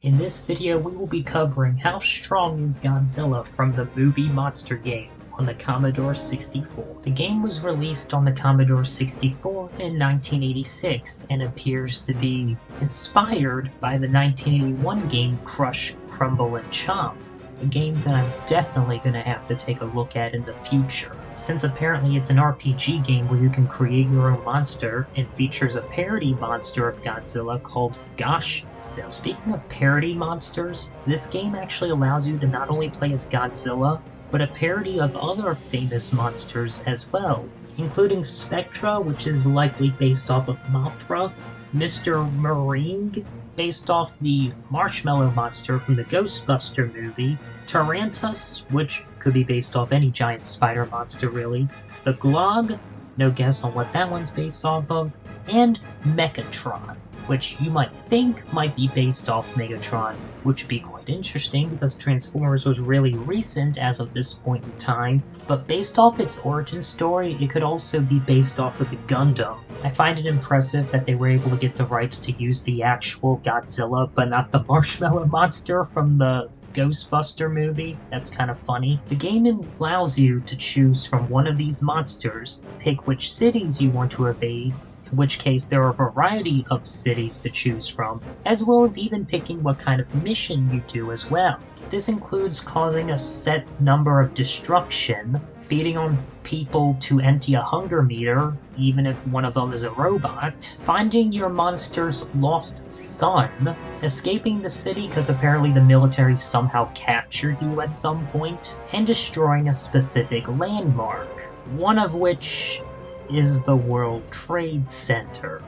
In this video, we will be covering how strong is Godzilla from the movie monster game on the Commodore 64. The game was released on the Commodore 64 in 1986 and appears to be inspired by the 1981 game Crush, Crumble, and Chomp, a game that I'm definitely going to have to take a look at in the future, since apparently it's an RPG game where you can create your own monster and features a parody monster of Godzilla called Godzilla. Speaking of parody monsters, this game actually allows you to not only play as Godzilla, but a parody of other famous monsters as well, including Sphectra, which is likely based off of Mothra, Mr. Meringue, based off the marshmallow monster from the Ghostbuster movie, Tarantus, which could be based off any giant spider monster really, the Glog, no guess on what that one's based off of, and Mechatron, which you might think might be based off Megatron, which would be quite interesting because Transformers was really recent as of this point in time, but based off its origin story, it could also be based off of the Gundam. I find it impressive that they were able to get the rights to use the actual Godzilla, but not the marshmallow monster from the Ghostbuster movie. That's kind of funny. The game allows you to choose from one of these monsters, pick which cities you want to evade, in which case there are a variety of cities to choose from, as well as even picking what kind of mission you do as well. This includes causing a set number of destruction, feeding on people to empty a hunger meter, even if one of them is a robot, finding your monster's lost son, escaping the city because apparently the military somehow captured you at some point, and destroying a specific landmark, one of which is the World Trade Center.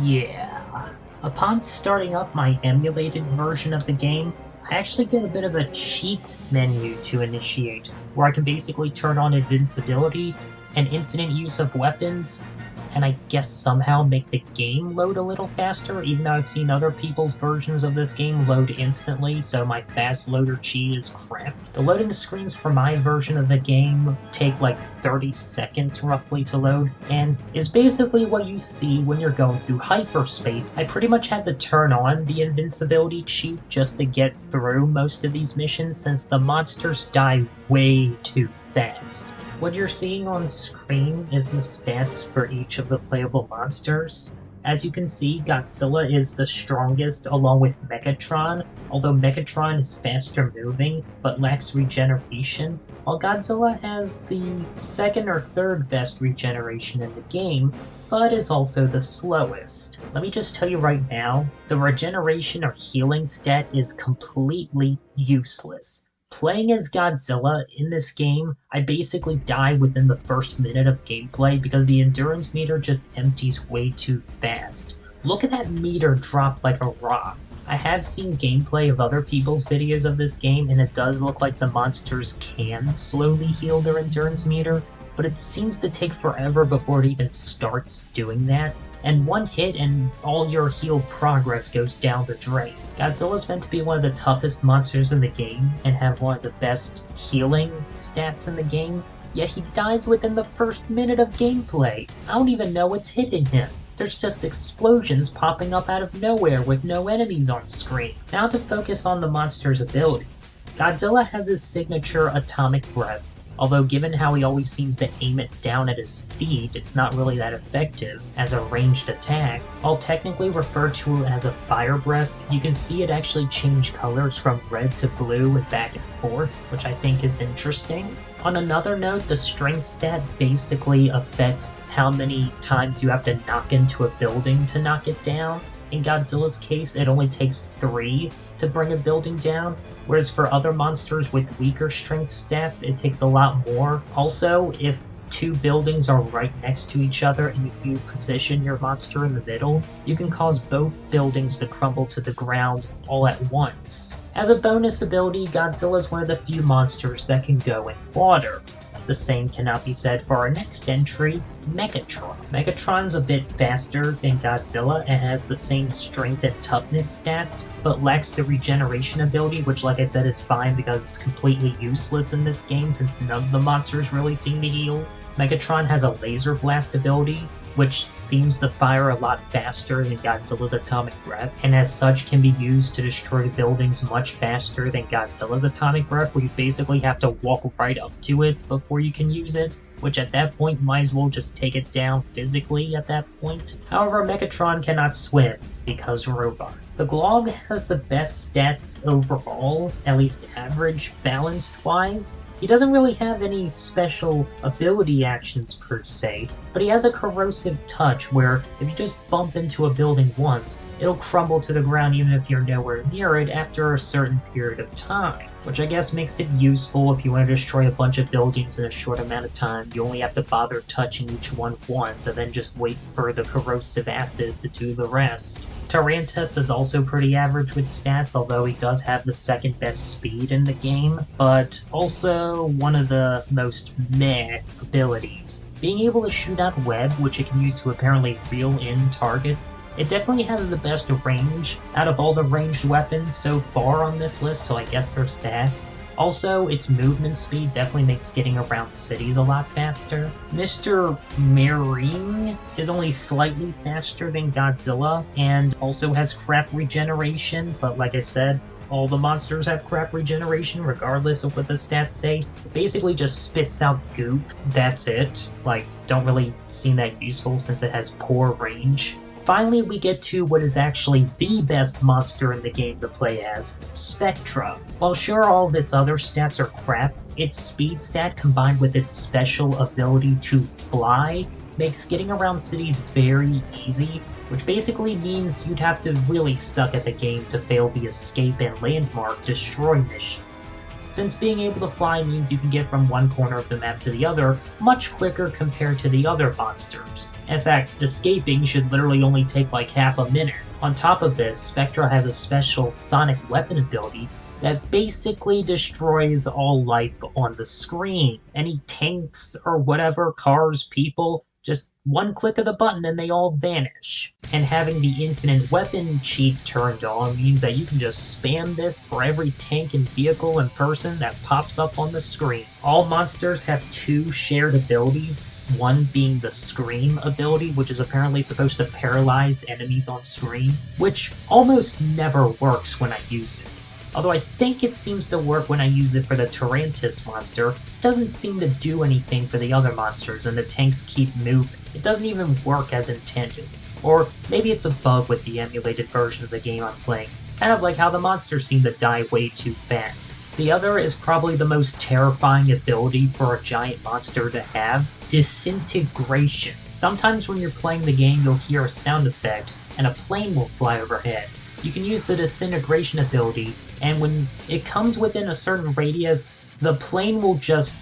Yeah. Upon starting up my emulated version of the game, I actually get a bit of a cheat menu to initiate, where I can basically turn on invincibility and infinite use of weapons, and I guess somehow make the game load a little faster, even though I've seen other people's versions of this game load instantly, so my fast loader cheat is crap. The loading screens for my version of the game take like 30 seconds roughly to load, and is basically what you see when you're going through hyperspace. I pretty much had to turn on the invincibility cheat just to get through most of these missions, since the monsters die way too fast. What you're seeing on screen is the stats for each of the playable monsters. As you can see, Godzilla is the strongest along with Mechatron, although Mechatron is faster moving but lacks regeneration, while Godzilla has the second or third best regeneration in the game, but is also the slowest. Let me just tell you right now, the regeneration or healing stat is completely useless. Playing as Godzilla in this game, I basically die within the first minute of gameplay because the endurance meter just empties way too fast. Look at that meter drop like a rock. I have seen gameplay of other people's videos of this game, and it does look like the monsters can slowly heal their endurance meter, but it seems to take forever before it even starts doing that, and one hit and all your heal progress goes down the drain. Godzilla's meant to be one of the toughest monsters in the game and have one of the best healing stats in the game, yet he dies within the first minute of gameplay. I don't even know what's hitting him. There's just explosions popping up out of nowhere with no enemies on screen. Now to focus on the monster's abilities. Godzilla has his signature atomic breath, although given how he always seems to aim it down at his feet, it's not really that effective as a ranged attack. While technically referred to as a fire breath, you can see it actually change colors from red to blue and back and forth, which I think is interesting. On another note, the strength stat basically affects how many times you have to knock into a building to knock it down. In Godzilla's case, it only takes 3 to bring a building down, whereas for other monsters with weaker strength stats, it takes a lot more. Also, if 2 buildings are right next to each other and if you position your monster in the middle, you can cause both buildings to crumble to the ground all at once. As a bonus ability, Godzilla is one of the few monsters that can go in water. The same cannot be said for our next entry, Mechatron. Mechatron's a bit faster than Godzilla and has the same strength and toughness stats, but lacks the regeneration ability, which like I said is fine because it's completely useless in this game since none of the monsters really seem to heal. Mechatron has a laser blast ability, which seems to fire a lot faster than Godzilla's atomic breath, and as such can be used to destroy buildings much faster than Godzilla's atomic breath, where you basically have to walk right up to it before you can use it, which at that point might as well just take it down physically at that point. However, Mechatron cannot swim, because robot. The Glog has the best stats overall, at least average balanced-wise. He doesn't really have any special ability actions per se, but he has a corrosive touch where if you just bump into a building once, it'll crumble to the ground even if you're nowhere near it after a certain period of time, which I guess makes it useful if you want to destroy a bunch of buildings in a short amount of time. You only have to bother touching each one once and then just wait for the corrosive acid to do the rest. Tarantus is also pretty average with stats, although he does have the second best speed in the game, but also one of the most meh abilities. Being able to shoot out web, which it can use to apparently reel in targets, it definitely has the best range out of all the ranged weapons so far on this list, so I guess there's that. Also, its movement speed definitely makes getting around cities a lot faster. Mr. Meringue is only slightly faster than Godzilla, and also has crap regeneration, but like I said, all the monsters have crap regeneration regardless of what the stats say. It basically just spits out goop, that's it. Like, don't really seem that useful since it has poor range. Finally, we get to what is actually the best monster in the game to play as, Sphectra. While sure all of its other stats are crap, its speed stat combined with its special ability to fly makes getting around cities very easy, which basically means you'd have to really suck at the game to fail the escape and landmark destroy missions, since being able to fly means you can get from one corner of the map to the other much quicker compared to the other monsters. In fact, escaping should literally only take like half a minute. On top of this, Sphectra has a special sonic weapon ability that basically destroys all life on the screen. Any tanks or whatever, cars, people, just one click of the button and they all vanish. And having the infinite weapon cheat turned on means that you can just spam this for every tank and vehicle and person that pops up on the screen. All monsters have two shared abilities, one being the Scream ability, which is apparently supposed to paralyze enemies on screen, which almost never works when I use it. Although I think it seems to work when I use it for the Tarantus monster, it doesn't seem to do anything for the other monsters and the tanks keep moving. It doesn't even work as intended. Or maybe it's a bug with the emulated version of the game I'm playing, kind of like how the monsters seem to die way too fast. The other is probably the most terrifying ability for a giant monster to have, Disintegration. Sometimes when you're playing the game you'll hear a sound effect and a plane will fly overhead. You can use the Disintegration ability, and when it comes within a certain radius, the plane will just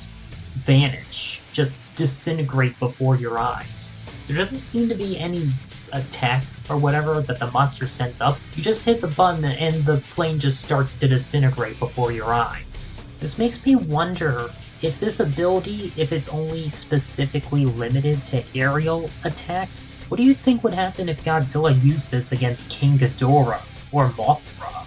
vanish, just disintegrate before your eyes. There doesn't seem to be any attack or whatever that the monster sends up. You just hit the button and the plane just starts to disintegrate before your eyes. This makes me wonder if this ability, if it's only specifically limited to aerial attacks. What do you think would happen if Godzilla used this against King Ghidorah or Mothra?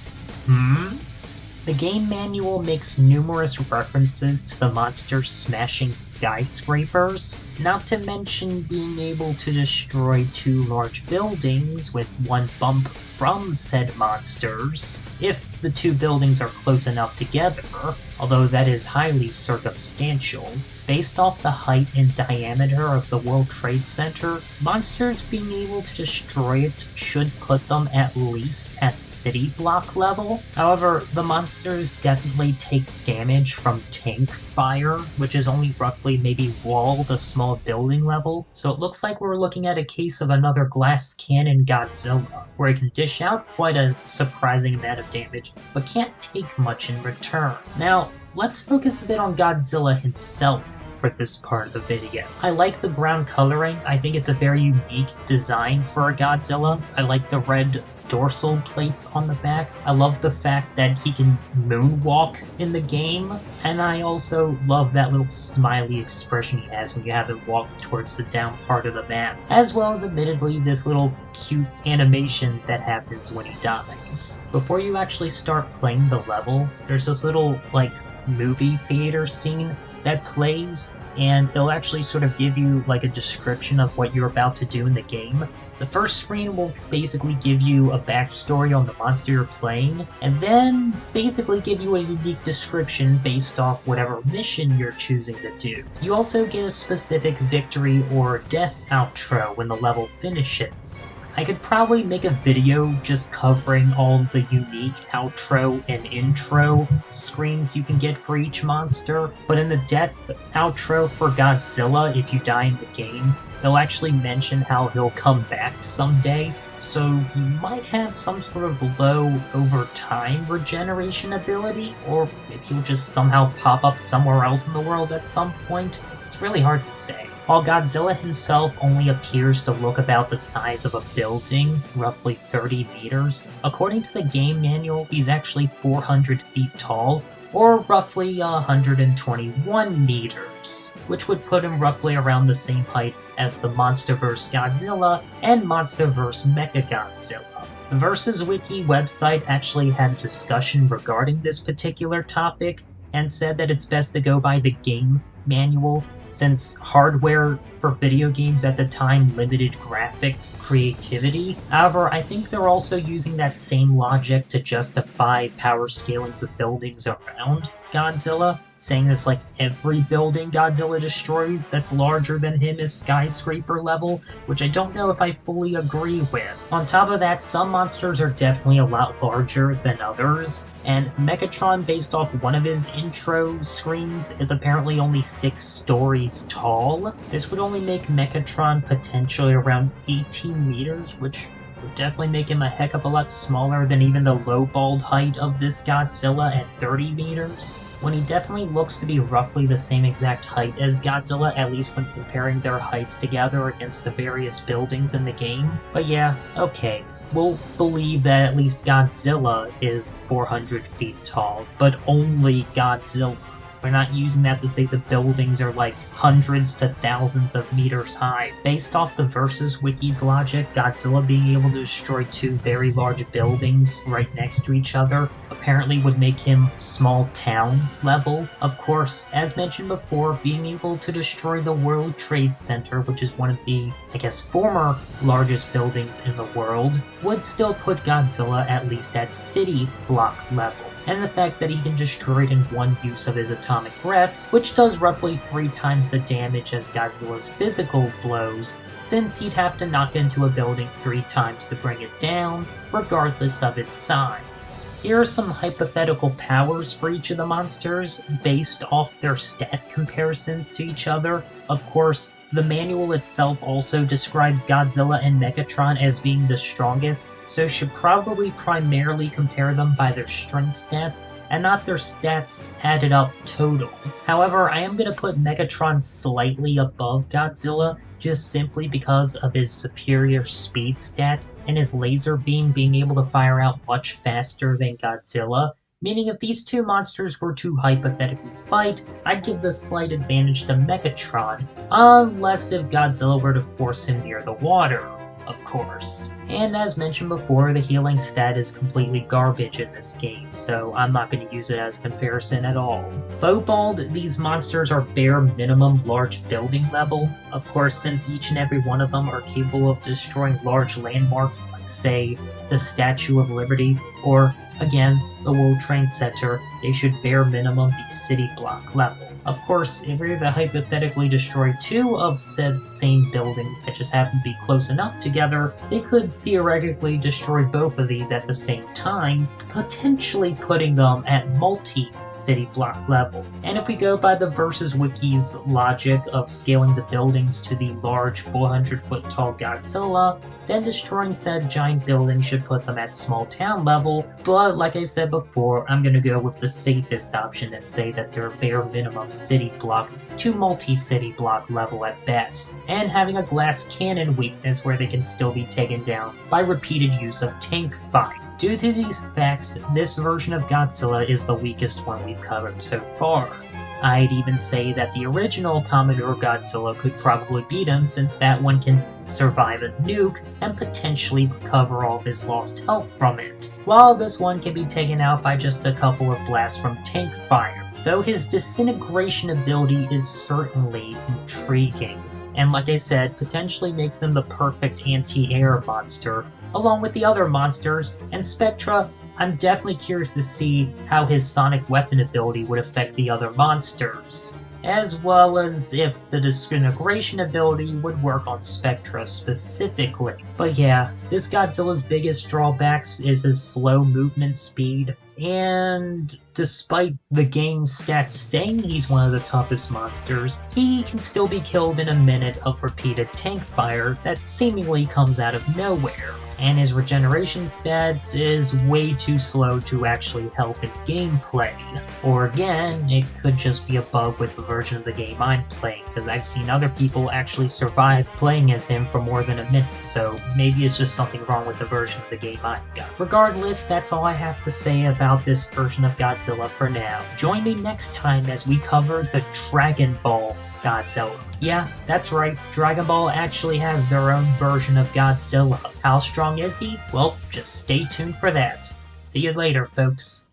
The game manual makes numerous references to the monster smashing skyscrapers, not to mention being able to destroy two large buildings with one bump from said monsters, if the two buildings are close enough together, although that is highly circumstantial. Based off the height and diameter of the World Trade Center, monsters being able to destroy it should put them at least at city block level. However, the monsters definitely take damage from tank fire, which is only roughly maybe wall to small building level, so it looks like we're looking at a case of another glass cannon Godzilla, where it can dish out quite a surprising amount of damage, but can't take much in return. Now, let's focus a bit on Godzilla himself for this part of the video. I like the brown coloring. I think it's a very unique design for a Godzilla. I like the red dorsal plates on the back. I love the fact that he can moonwalk in the game, and I also love that little smiley expression he has when you have him walk towards the down part of the map, as well as admittedly this little cute animation that happens when he dies. Before you actually start playing the level, there's this little like movie theater scene that plays, and it'll actually sort of give you like a description of what you're about to do in the game. The first screen will basically give you a backstory on the monster you're playing, and then basically give you a unique description based off whatever mission you're choosing to do. You also get a specific victory or death outro when the level finishes. I could probably make a video just covering all the unique outro and intro screens you can get for each monster, but in the death outro for Godzilla, if you die in the game, they'll actually mention how he'll come back someday, so you might have some sort of low over time regeneration ability, or maybe he'll just somehow pop up somewhere else in the world at some point. It's really hard to say. While Godzilla himself only appears to look about the size of a building, roughly 30 meters, according to the game manual, he's actually 400 feet tall, or roughly 121 meters, which would put him roughly around the same height as the MonsterVerse Godzilla and MonsterVerse Mechagodzilla. The Versus Wiki website actually had a discussion regarding this particular topic, and said that it's best to go by the game manual, since hardware for video games at the time limited graphic creativity. However, I think they're also using that same logic to justify power scaling the buildings around Godzilla, saying it's like every building Godzilla destroys that's larger than him is skyscraper level, which I don't know if I fully agree with. On top of that, some monsters are definitely a lot larger than others, and Mechatron, based off one of his intro screens, is apparently only 6 stories tall. This would only make Mechatron potentially around 18 meters, which would definitely make him a heck of a lot smaller than even the lowballed height of this Godzilla at 30 meters. When he definitely looks to be roughly the same exact height as Godzilla, at least when comparing their heights together against the various buildings in the game. But yeah, okay. We'll believe that at least Godzilla is 400 feet tall, but only Godzilla. We're not using that to say the buildings are like hundreds to thousands of meters high. Based off the Versus Wiki's logic, Godzilla being able to destroy 2 very large buildings right next to each other apparently would make him small town level. Of course, as mentioned before, being able to destroy the World Trade Center, which is one of the, I guess, former largest buildings in the world, would still put Godzilla at least at city block level. And the fact that he can destroy it in one use of his atomic breath, which does roughly 3 times the damage as Godzilla's physical blows, since he'd have to knock into a building 3 times to bring it down, regardless of its size. Here are some hypothetical powers for each of the monsters, based off their stat comparisons to each other. Of course, the manual itself also describes Godzilla and Mechatron as being the strongest, so should probably primarily compare them by their strength stats, and not their stats added up total. However, I am going to put Mechatron slightly above Godzilla, just simply because of his superior speed stat, and his laser beam being able to fire out much faster than Godzilla. Meaning if these 2 monsters were to hypothetically fight, I'd give the slight advantage to Mechatron, unless if Godzilla were to force him near the water, of course. And as mentioned before, the healing stat is completely garbage in this game, so I'm not going to use it as a comparison at all. Lowballed, these monsters are bare minimum large building level, of course, since each and every one of them are capable of destroying large landmarks like, say, the Statue of Liberty, or again, the World Trade Center. They should bare minimum be city block level. Of course, if we were to hypothetically destroy 2 of said same buildings that just happen to be close enough together, they could theoretically destroy both of these at the same time, potentially putting them at multi-city block level. And if we go by the Versus Wiki's logic of scaling the buildings to the large 400-foot tall Godzilla, then destroying said giant building should put them at small town level, but like I said before, I'm gonna go with the safest option and say that they're bare minimum city block to multi-city block level at best, and having a glass cannon weakness where they can still be taken down by repeated use of tank fire. Due to these facts, this version of Godzilla is the weakest one we've covered so far. I'd even say that the original Commodore Godzilla could probably beat him, since that one can survive a nuke and potentially recover all of his lost health from it, while this one can be taken out by just a couple of blasts from tank fire. though his disintegration ability is certainly intriguing, and like I said, potentially makes him the perfect anti-air monster, along with the other monsters, and Sphectra. I'm definitely curious to see how his sonic weapon ability would affect the other monsters, as well as if the disintegration ability would work on Sphectra specifically. But yeah, this Godzilla's biggest drawbacks is his slow movement speed, and despite the game stats saying he's one of the toughest monsters, he can still be killed in a minute of repeated tank fire that seemingly comes out of nowhere. And his regeneration stats is way too slow to actually help in gameplay. Or again, it could just be a bug with the version of the game I'm playing, because I've seen other people actually survive playing as him for more than a minute, so maybe it's just something wrong with the version of the game I've got. Regardless, that's all I have to say about this version of Godzilla for now. Join me next time as we cover the Dragon Ball Godzilla. Yeah, that's right, Dragon Ball actually has their own version of Godzilla. How strong is he? Well, just stay tuned for that. See you later, folks.